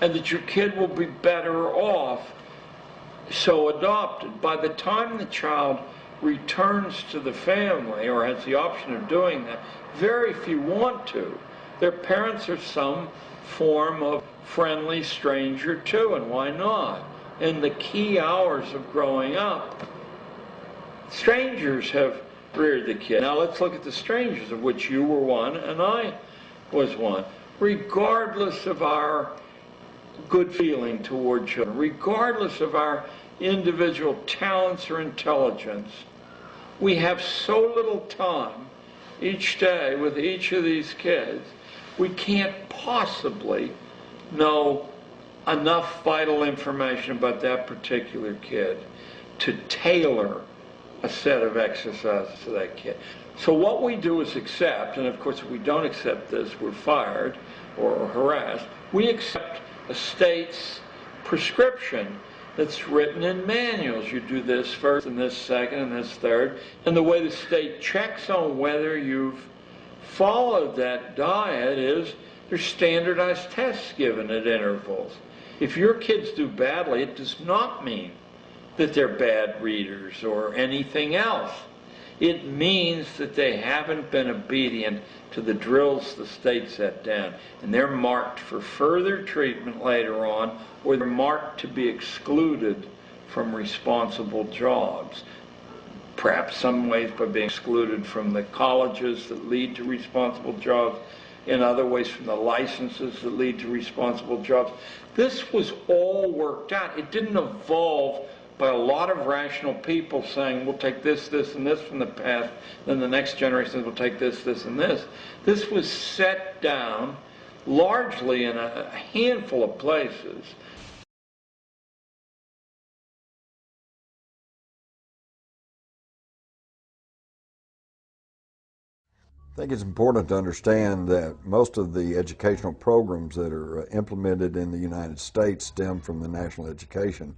and that your kid will be better off so adopted. By the time the child returns to the family or has the option of doing that, very few want to. Their parents are some form of friendly stranger too, and why not? In the key hours of growing up, strangers have reared the kid. Now let's look at the strangers, of which you were one and I was one. Regardless of our good feeling toward children, regardless of our individual talents or intelligence, we have so little time each day with each of these kids, we can't possibly know enough vital information about that particular kid to tailor a set of exercises to that kid. So what we do is accept, and of course if we don't accept this, we're fired or harassed. We accept a state's prescription that's written in manuals. You do this first, and this second, and this third. And the way the state checks on whether you've followed that diet is there's standardized tests given at intervals. If your kids do badly, it does not mean that they're bad readers or anything else. It means that they haven't been obedient to the drills the state set down, and they're marked for further treatment later on, or they're marked to be excluded from responsible jobs. Perhaps some ways by being excluded from the colleges that lead to responsible jobs, in other ways from the licenses that lead to responsible jobs. This was all worked out. It didn't evolve by a lot of rational people saying, we'll take this, this, and this from the past, then the next generation will take this, this, and this. This was set down largely in a handful of places. I think it's important to understand that most of the educational programs that are implemented in the United States stem from the National Education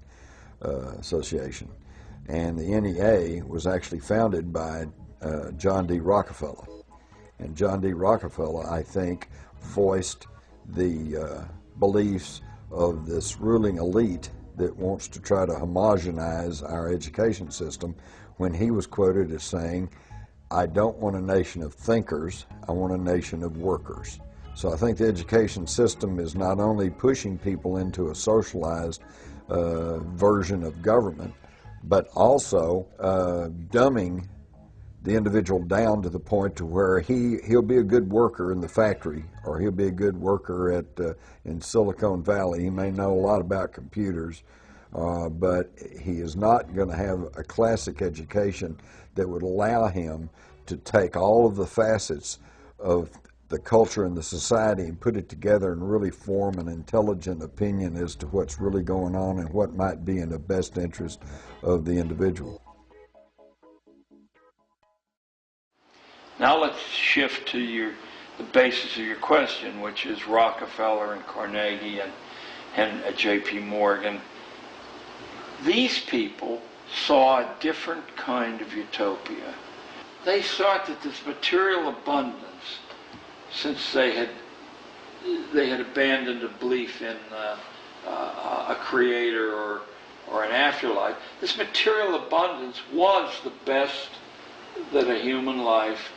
Association. And the NEA was actually founded by John D. Rockefeller. And John D. Rockefeller, I think, voiced the beliefs of this ruling elite that wants to try to homogenize our education system when he was quoted as saying, I don't want a nation of thinkers, I want a nation of workers. So I think the education system is not only pushing people into a socialized version of government, but also dumbing the individual down to the point to where he'll be a good worker in the factory, or he'll be a good worker in Silicon Valley. He may know a lot about computers, but he is not going to have a classic education that would allow him to take all of the facets of the culture and the society and put it together and really form an intelligent opinion as to what's really going on and what might be in the best interest of the individual. Now let's shift to the basis of your question, which is Rockefeller and Carnegie and J.P. Morgan. These people saw a different kind of utopia. They thought that this material abundance, since they had abandoned a belief in a creator or an afterlife, this material abundance was the best that a human life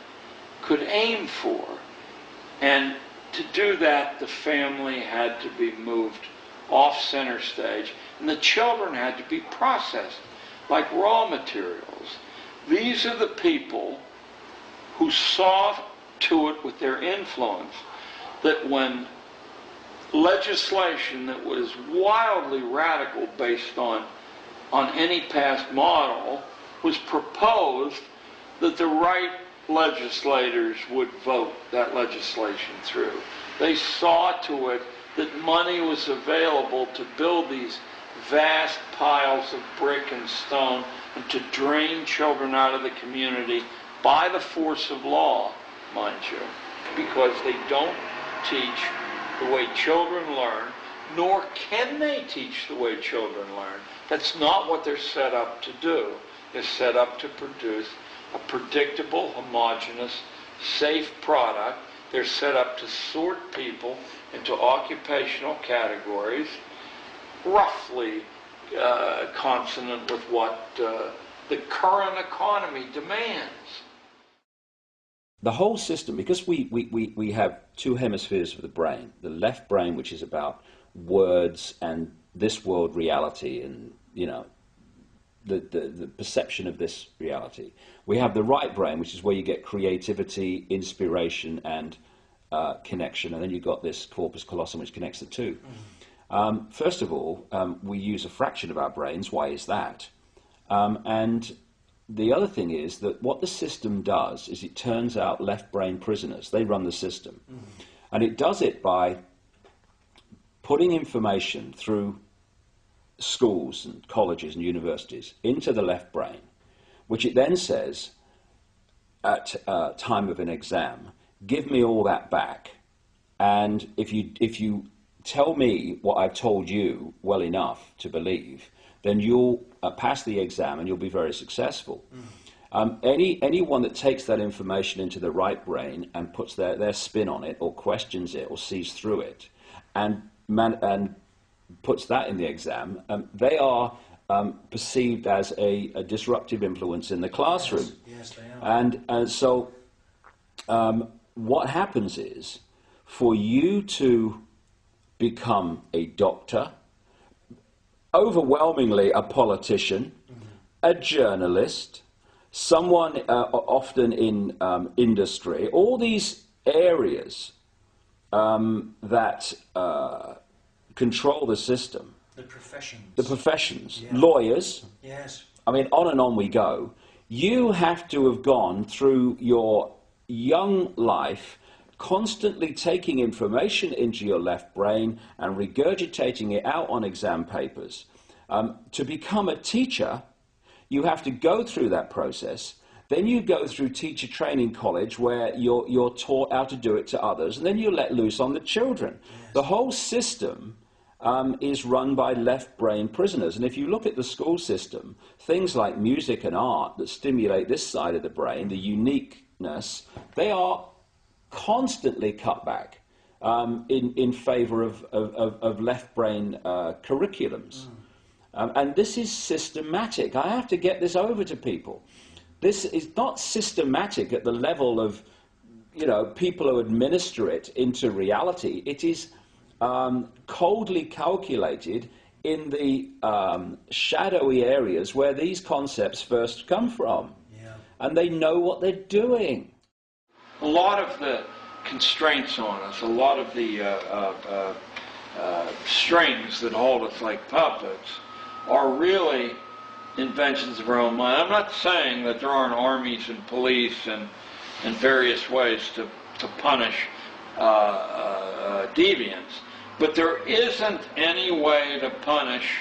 could aim for. And to do that, the family had to be moved off center stage, and the children had to be processed like raw materials. These are the people who saw to it with their influence that when legislation that was wildly radical based on any past model was proposed, that the right legislators would vote that legislation through. They saw to it that money was available to build these vast piles of brick and stone and to drain children out of the community by the force of law, mind you, because they don't teach the way children learn, nor can they teach the way children learn. That's not what they're set up to do. They're set up to produce a predictable, homogeneous, safe product. They're set up to sort people into occupational categories, roughly consonant with what the current economy demands. The whole system, because we have two hemispheres of the brain, the left brain, which is about words and this world reality and, you know, the perception of this reality. We have the right brain, which is where you get creativity, inspiration, and connection, and then you've got this corpus callosum, which connects the two. First of all, we use a fraction of our brains. Why is that? And the other thing is that what the system does is it turns out left brain prisoners. They run the system. And it does it by putting information through schools and colleges and universities into the left brain, which it then says at time of an exam, give me all that back. And if you tell me what I've told you well enough to believe, then you'll pass the exam and you'll be very successful. Anyone that takes that information into the right brain and puts their spin on it, or questions it, or sees through it, and puts that in the exam, they are perceived as a disruptive influence in the classroom. Yes, they are. And so what happens is, for you to become a doctor, overwhelmingly a politician, a journalist, someone often in industry, all these areas that control the system. The professions. The professions. Yeah. Lawyers. Yes. I mean, on and on we go. You have to have gone through your young life constantly taking information into your left brain and regurgitating it out on exam papers. To become a teacher, you have to go through that process. Then you go through teacher training college, where you're taught how to do it to others, and then you're let loose on the children. Yes. The whole system is run by left brain prisoners. And if you look at the school system, things like music and art that stimulate this side of the brain, the uniqueness, they are constantly cut back in favor of left brain curriculums. And this is systematic. I have to get this over to people. This is not systematic at the level of, you know, people who administer it into reality. It is coldly calculated in the shadowy areas where these concepts first come from. Yeah. And they know what they're doing. A lot of the constraints on us, a lot of the strings that hold us like puppets, are really inventions of our own mind. I'm not saying that there aren't armies and police and various ways to punish deviance, but there isn't any way to punish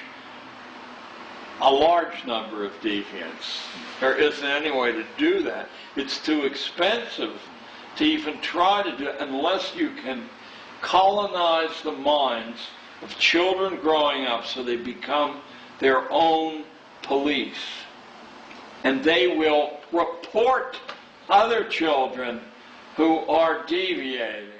a large number of deviants. There isn't any way to do that. It's too expensive to even try to do it unless you can colonize the minds of children growing up so they become their own police. And they will report other children who are deviating.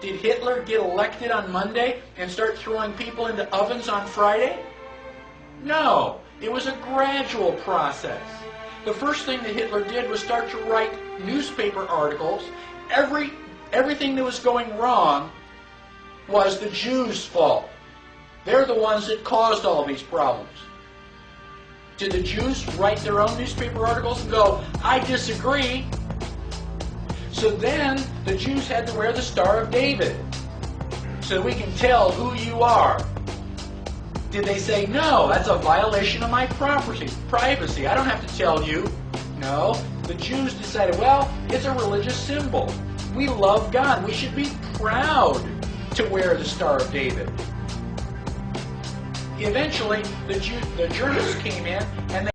Did Hitler get elected on Monday and start throwing people into ovens on Friday? No, it was a gradual process. The first thing that Hitler did was start to write newspaper articles. Everything that was going wrong was the Jews' fault. They're the ones that caused all these problems. Did the Jews write their own newspaper articles and go, I disagree? So then the Jews had to wear the Star of David so we can tell who you are. Did they say, no, that's a violation of my privacy, I don't have to tell you? No, the Jews decided, well, it's a religious symbol. We love God. We should be proud to wear the Star of David. Eventually, the Germans came in and